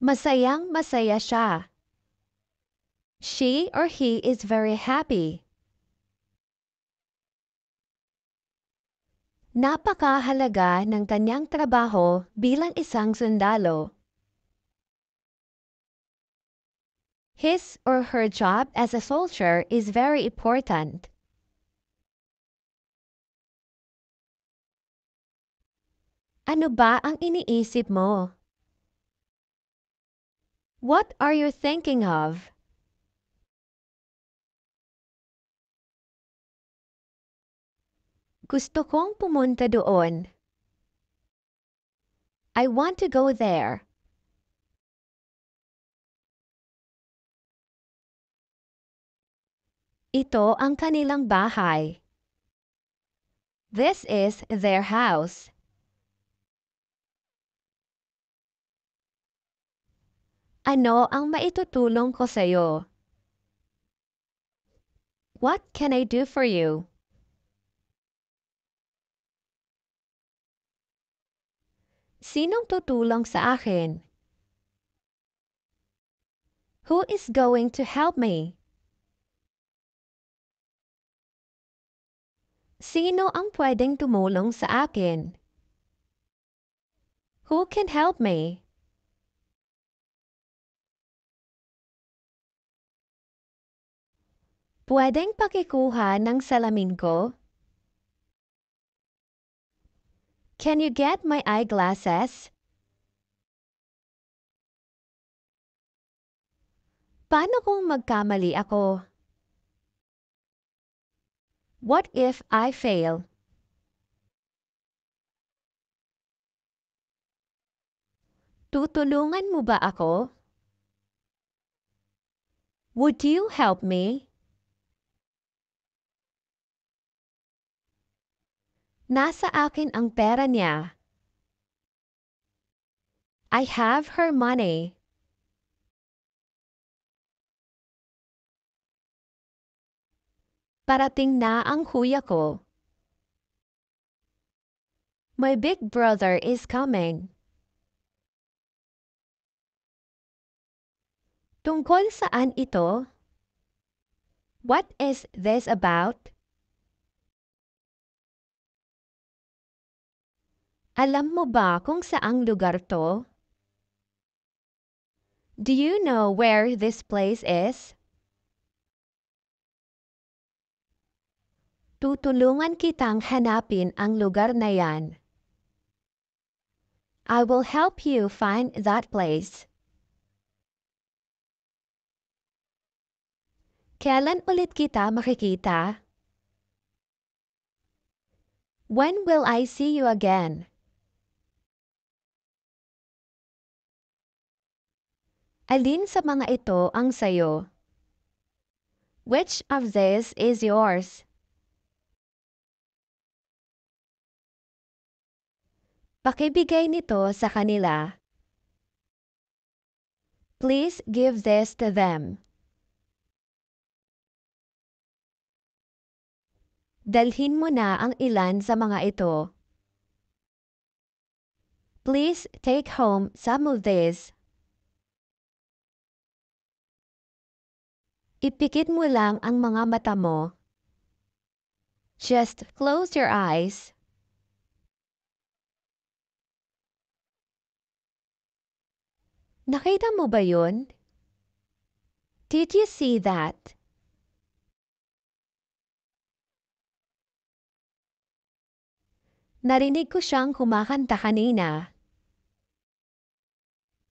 Masayang-masaya siya. She or he is very happy. Napakahalaga ng kanyang trabaho bilang isang sundalo. His or her job as a soldier is very important. Ano ba ang iniisip mo? What are you thinking of? Gusto kong pumunta doon. I want to go there. Ito ang kanilang bahay. This is their house. Ano ang maitutulong ko sa'yo? What can I do for you? Sinong tutulong sa akin? Who is going to help me? Sino ang pwedeng tumulong sa akin? Who can help me? Pwedeng pakikuha ng salamin ko? Can you get my eyeglasses? Paano kung magkamali ako? What if I fail? Tutulungan mo ba ako? Would you help me? Nasa akin ang pera niya. I have her money. Parating na ang kuya ko. My big brother is coming. Tungkol saan ito? What is this about? Alam mo ba kung saang lugar to? Do you know where this place is? Tutulungan kitang hanapin ang lugar na yan. I will help you find that place. Kailan ulit kita makikita? When will I see you again? Alin sa mga ito ang sayo? Which of these is yours? Pakibigay nito sa kanila. Please give this to them. Dalhin mo na ang ilan sa mga ito. Please take home some of these. Ipikit mo lang ang mga mata mo. Just close your eyes. Nakita mo ba yun? Did you see that? Narinig ko siyang kumakanta kanina.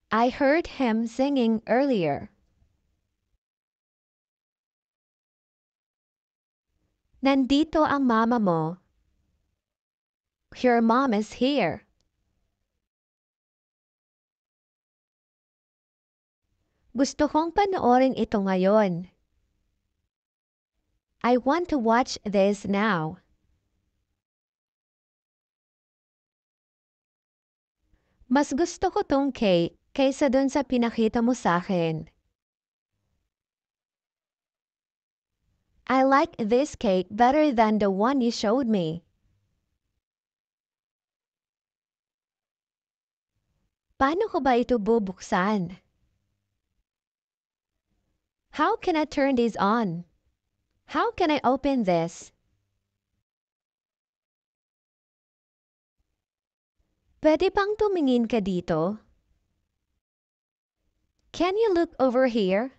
I heard him singing earlier. Nandito ang mama mo. Your mom is here. Gusto kong panoorin ito ngayon. I want to watch this now. Mas gusto ko tong cake kaysa dun sa pinakita mo sa akin. I like this cake better than the one you showed me. Paano ko ba ito bubuksan? How can I turn this on? How can I open this? Pwede bang tumingin ka dito? Can you look over here?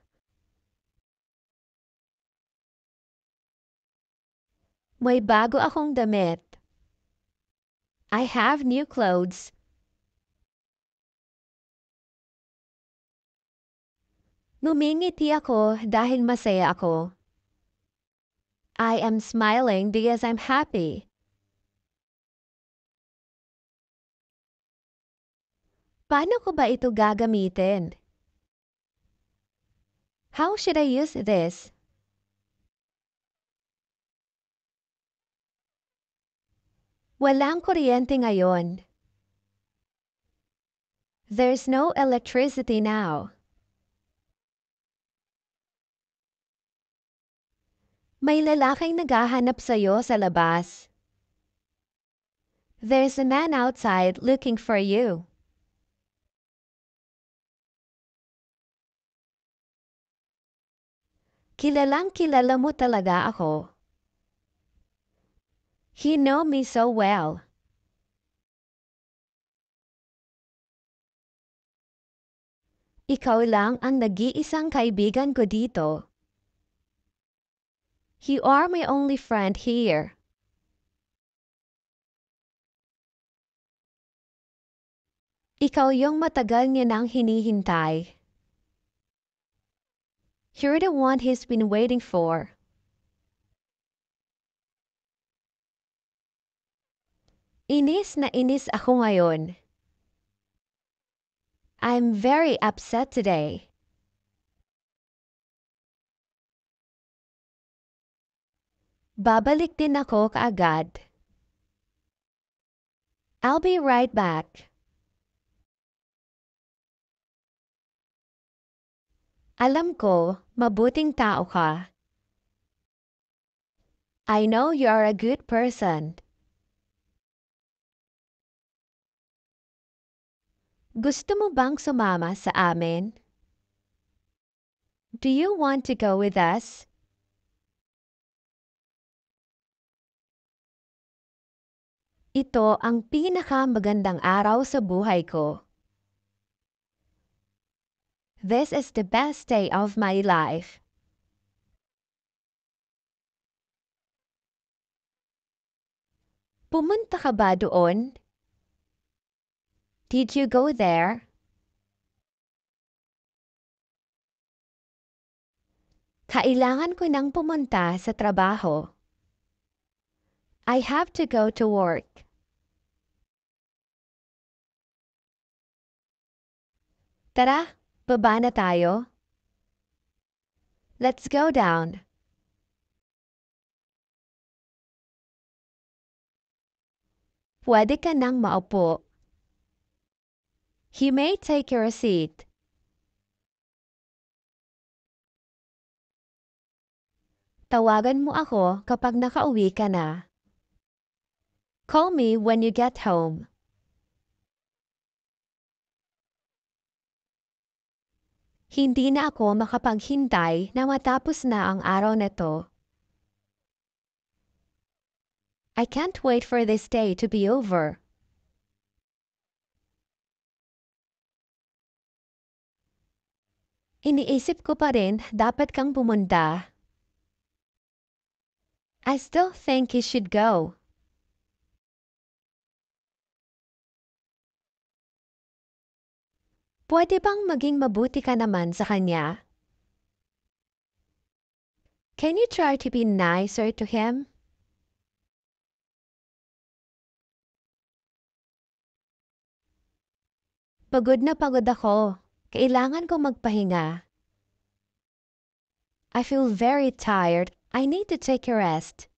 May bago akong damit. I have new clothes. Ngumingiti ako dahil masaya ako. I am smiling because I'm happy. Paano ko ba ito gagamitin? How should I use this? Walang kuryente ngayon. There's no electricity now. May lalaking naghahanap sa'yo sa labas. There's a man outside looking for you. Kilalang kilala mo talaga ako. You know me so well. Ikaw lang ang nag-iisang kaibigan ko dito. You are my only friend here. Ikaw yung matagal niya nang hinihintay. You're the one he's been waiting for. Inis na inis ako ngayon. I'm very upset today. Babalik din ako kaagad. I'll be right back. Alam ko, mabuting tao ka. I know you're a good person. Gusto mo bang sumama sa amin? Do you want to go with us? Ito ang pinakamagandang araw sa buhay ko. This is the best day of my life. Pumunta ka ba doon? Did you go there? Kailangan ko nang pumunta sa trabaho. I have to go to work. Tara, baba na tayo. Let's go down. Pwede ka nang maupo. You may take your seat. Tawagan mo ako kapag nakauwi ka na. Call me when you get home. Hindi na ako makapaghintay na matapos na ang araw na to. I can't wait for this day to be over. Iniisip ko pa rin dapat kang pumunta. I still think you should go. Pwede bang maging mabuti ka naman sa kanya? Can you try to be nicer to him? Pagod na pagod ako. Kailangan ko magpahinga. I feel very tired. I need to take a rest.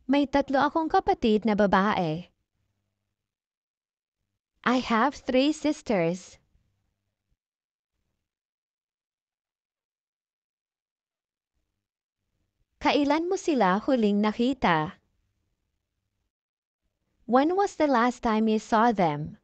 May 3 akong kapatid na babae. I have 3 sisters. Kailan mo sila huling nakita? When was the last time you saw them?